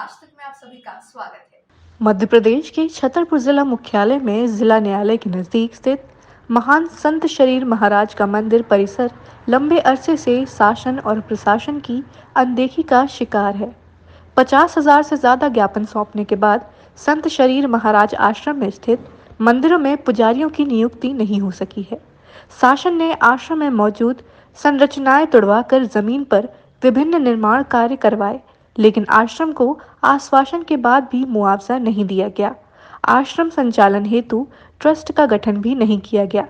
आज तक में आप सभी का स्वागत है। मध्य प्रदेश के छतरपुर जिला मुख्यालय में जिला न्यायालय के नजदीक स्थित महान संत शरीर महाराज का मंदिर परिसर लंबे अरसे से शासन और प्रशासन की अनदेखी का शिकार है। 50,000 से ज्यादा ज्ञापन सौंपने के बाद संत शरीर महाराज आश्रम में स्थित मंदिरों में पुजारियों की नियुक्ति नहीं हो सकी है। शासन ने आश्रम में मौजूद संरचनाएं तुड़वाकर जमीन पर विभिन्न निर्माण कार्य करवाए, लेकिन आश्रम को आश्वासन के बाद भी मुआवजा नहीं दिया गया। आश्रम संचालन हेतु ट्रस्ट का गठन भी नहीं किया गया।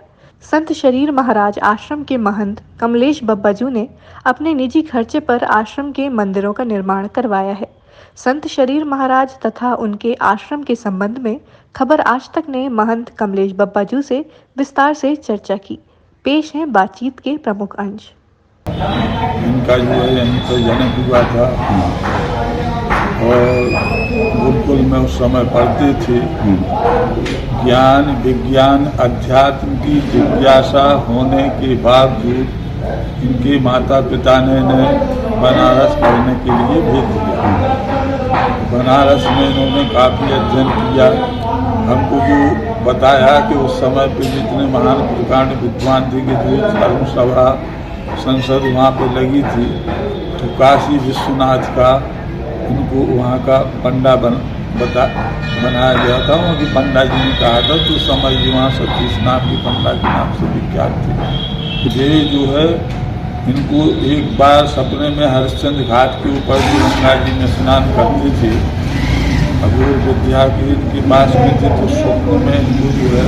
संत शरीर महाराज आश्रम के महंत कमलेश बब्बाजू ने अपने निजी खर्चे पर आश्रम के मंदिरों का निर्माण करवाया है। संत शरीर महाराज तथा उनके आश्रम के संबंध में खबर आज तक ने महंत कमलेश बब्बाजू से विस्तार से चर्चा की। पेश है बातचीत के प्रमुख अंश। इनका जो है यहीं पर जन्म हुआ था और गुरुकुल में उस समय पढ़ती थी। ज्ञान विज्ञान अध्यात्म की जिज्ञासा होने के बावजूद इनके माता पिता ने बनारस पढ़ने के लिए भेज दिया। बनारस में इन्होंने काफ़ी अध्ययन किया। हमको जो बताया कि उस समय पे जितने महान प्रकांड विद्वान थे कि जो धर्म सभा संसद वहाँ पे लगी थी, तो काशी विश्वनाथ का उनको वहाँ का पंडा बनाया गया था। उनकी पंडा जी ने कहा था तो समय जी वहाँ सतीश नाम की पंडा के नाम से विख्यात थे। ये जो है इनको एक बार सपने में हरिश्चंद्र घाट के ऊपर भी गंगा जी में स्नान करते थे। अबूर विद्या के इनके पास में थे तो स्वप्न में इनको जो है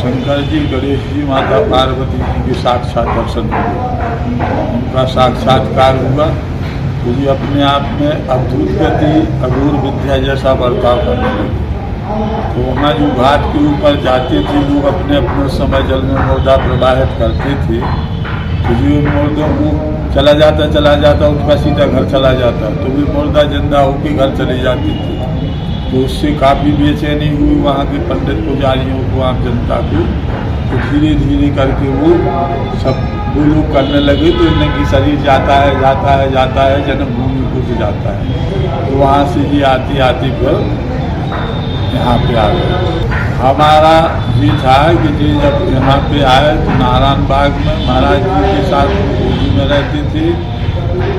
शंकर जी गणेश जी माता पार्वती जी के साक्षात दर्शन हुए। उनका साक्षात्कार हुआ तो ये अपने आप में अद्भुत गति अबूर विद्या जैसा बर्ताव करने लगे। तो वहाँ जो घाट के ऊपर जाते थे लोग अपने अपने समय जल में मुर्दा प्रवाहित करते थे, तो जो मुर्दों को चला जाता उनका सीधा घर चला जाता, तो भी मुर्दा जिंदा होकर घर चले जाते थे। तो उससे काफ़ी बेचैनी हुई वहाँ के पंडित पुजारियों को, आम जनता को। तो धीरे धीरे करके वो सब वो लोग करने लगे तो इनकी शरीर जाता है जन्मभूमि को जाता है। तो वहाँ से ये आती फिर यहाँ पे आ गए। हमारा ये था कि जी जब यहाँ पे आए तो नारायण बाग में महाराज जी के साथ गोदी में रहते थे।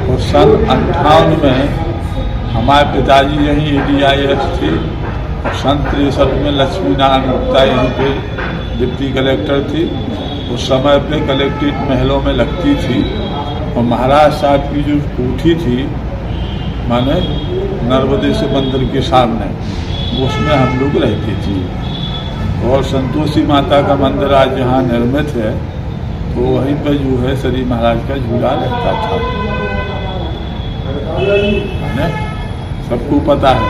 और सन 58 में हमारे पिताजी यहीं ADIS थे। और सन 63 में लक्ष्मी नारायण गुप्ता यहीं पे डिप्टी कलेक्टर थी। उस समय पे कलेक्ट्रेट महलों में लगती थी। और महाराज साहब की जो कोठी थी माने नर्मदेश्वर मंदिर के सामने, उसमें हम लोग रहते थे। और संतोषी माता का मंदिर आज जहाँ निर्मित है तो वहीं पर जो है श्री महाराज का झूला रहता था। सबको पता है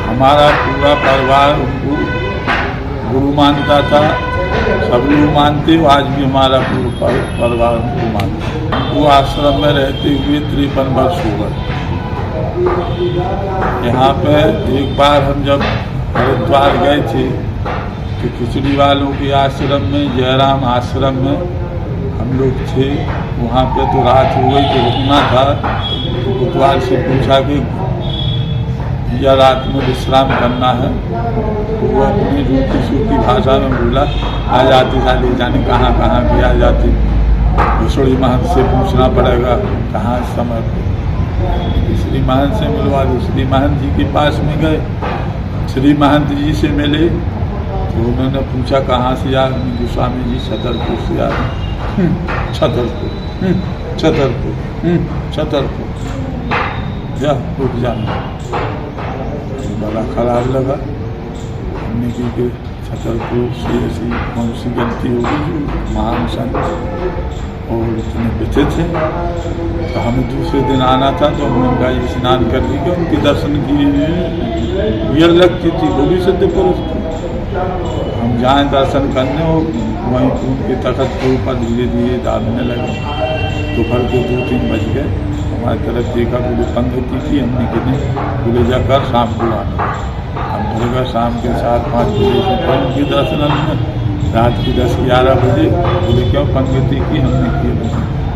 हमारा पूरा परिवार उनको गुरु मानता था। सब लोग मानते हो, आज भी हमारा पूरा परिवार उनको मानता। वो आश्रम में रहते हुए 53 वर्ष हो गए। यहाँ पे एक बार हम जब हरिद्वार गए थे तो खिचड़ी वालों के आश्रम में, जयराम आश्रम में हम लोग थे। वहाँ पे तो रात हो गई तो रुकना था। तो कोतवाल से पूछा कि या रात में विश्राम करना है, तो वो अपनी रूखी सूखी भाषा में बोला आ जाती साली जाने कहाँ की आ जाती। दूसरी महंत से पूछना पड़ेगा कहाँ समय पर। श्री महंत से मिलवा दो। श्री महंत जी के पास में गए, श्री महंत जी से मिले तो उन्होंने पूछा कहाँ से यार? स्वामी जी छतरपुर से यार। छतरपुर जा रुक जाना। बड़ा खराब लगा। हमने की छतरपुर से ऐसी कौन सी गलती होगी जो महान संत और इतने बचे थे। तो हमें दूसरे दिन आना था तो हमने गंगा जी स्नान कर ली कि उनके दर्शन की भीड़ लगती थी। वो भी सिद्ध पुरुष थे। हम जाए दर्शन करने और वहीं उनके तखत के ऊपर धीरे धीरे डालने लगे। दोपहर के 2-3 बज गए। हमारी तरफ देखा बोले पंगति थी। हमने कि बोले जाकर शाम को आना। हम बोलेगा शाम के 4-5 बजे से पहले के दर्शन में रात की 10-11 बजे। बोले क्यों पंगति की? हमने किए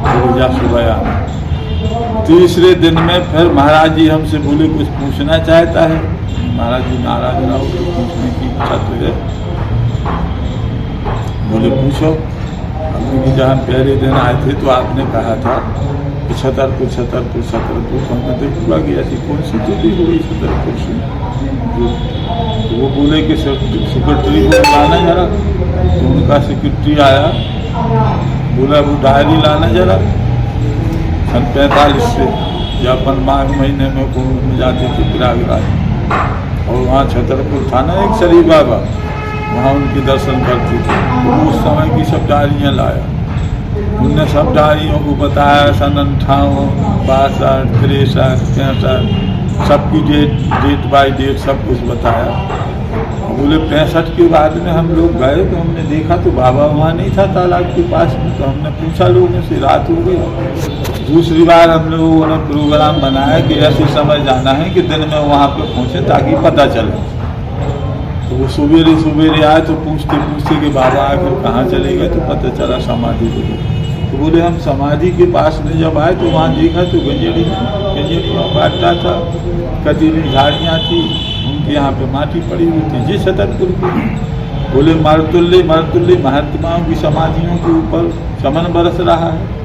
बोले जा सुबह आना। तीसरे दिन में फिर महाराज जी हमसे बोले कुछ पूछना चाहता है। महाराज जी नाराज ना हो तो पूछने की इच्छा तो है। बोले पूछो। क्योंकि जब हम पहले दिन आए थे तो आपने कहा था कि छतरपुर छतरपुर छतरपुर, तो हमने तो पूरा गया थी कौन सी तो भी हुई छतरपुर से। तो वो बोले कि सेक्रेटरी को लाना जरा, तो उनका सेक्रेटरी आया, बोला वो डायरी लाना जरा। सन 45 से या अपन माघ महीने में कुंभ में जाते थे प्रयागराज, और वहाँ छतरपुर था ना एक शरीफ बाबा, वहाँ उनके दर्शन करते थे। तो उस समय की सब डायरियाँ लाया। उनने सब डायरियों को बताया, सन 58, 62, 63, 65 सबकी डेट बाय डेट सब कुछ बताया। बोले 65 के बाद में हम लोग गए तो हमने देखा तो बाबा वहाँ नहीं था तालाब के पास में। तो हमने पूछा लोगों से, रात हो गई। दूसरी बार हम लोगों ने प्रोग्राम बनाया कि ऐसे समय जाना है कि दिन में वहाँ पे पहुँचे ताकि पता चले। तो वो सवेरे सवेरे आए तो पूछते पूछते कि बाबा आखिर कहाँ चले गए, तो पता चला समाधि के लिए। तो बोले हम समाधि के पास में जब आए तो वहाँ देखा तो गंजेड़ी में बांटता था, कटीली झाड़ियाँ थी, उनके यहाँ पे माटी पड़ी हुई थी। जी छतरपुर की। बोले मरतुल्य मरतुल्य महात्माओं की समाधियों के ऊपर चमन बरस रहा है।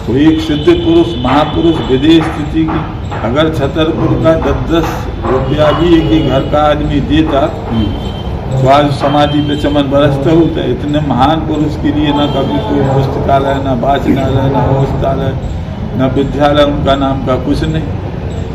तो एक सिद्ध पुरुष महापुरुष विदेश स्थिति की अगर छतरपुर का 10-10 रुपया भी एक ही घर का आदमी देता तो आज समाधि पे चमन बरसता होता। इतने महान पुरुष के लिए न कभी कोई पुस्तकालय, न वाचनालय, न औषधालय, न विद्यालय उनका नाम का कुछ नहीं।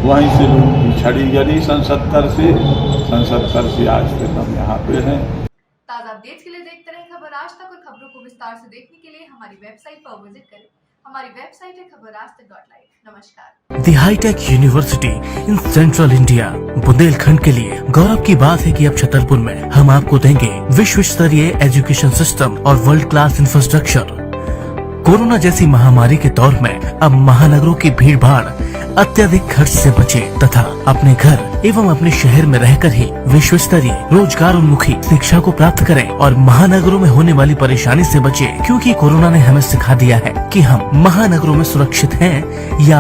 वहीं से लोगों की छड़ी गरी सन 70 से आज तक हम यहाँ पे हैं। ताज़ा अपडेट्स के लिए देखते रहे खबर आज तक, और खबरों को विस्तार से देखने के लिए हमारी वेबसाइट पर विजिट करें। हमारी वेबसाइट है खबरआजतक.live। नमस्कार। The hi-tech university in central India Bundelkhand के लिए गौरव की बात है कि अब छतरपुर में हम आपको देंगे विश्व स्तरीय एजुकेशन सिस्टम और वर्ल्ड क्लास इंफ्रास्ट्रक्चर। कोरोना जैसी महामारी के दौर में अब महानगरों की भीड़ भाड़ अत्यधिक खर्च से बचे तथा अपने घर एवं अपने शहर में रहकर ही विश्व स्तरीय रोजगार उन्मुखी शिक्षा को प्राप्त करें और महानगरों में होने वाली परेशानी से बचे, क्योंकि कोरोना ने हमें सिखा दिया है कि हम महानगरों में सुरक्षित हैं या